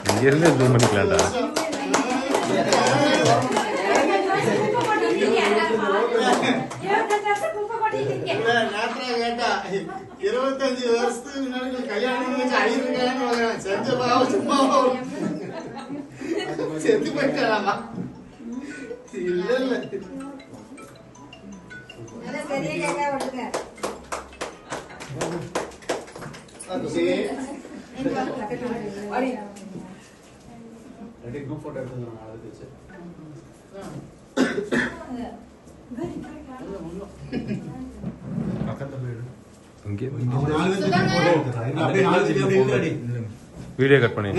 இங்க இருந்து ஜூம் பண்ணிக்கலாம்டா. கேட்டா 25 வருஷத்துக்கு முன்னாடி கல்யாணம் வச்சு ஐயருக்கான செஞ்ச பாவம் சும்மா செத்து போயிட்டாமா. இல்ல இல்ல வீடியோ கட் பண்ணி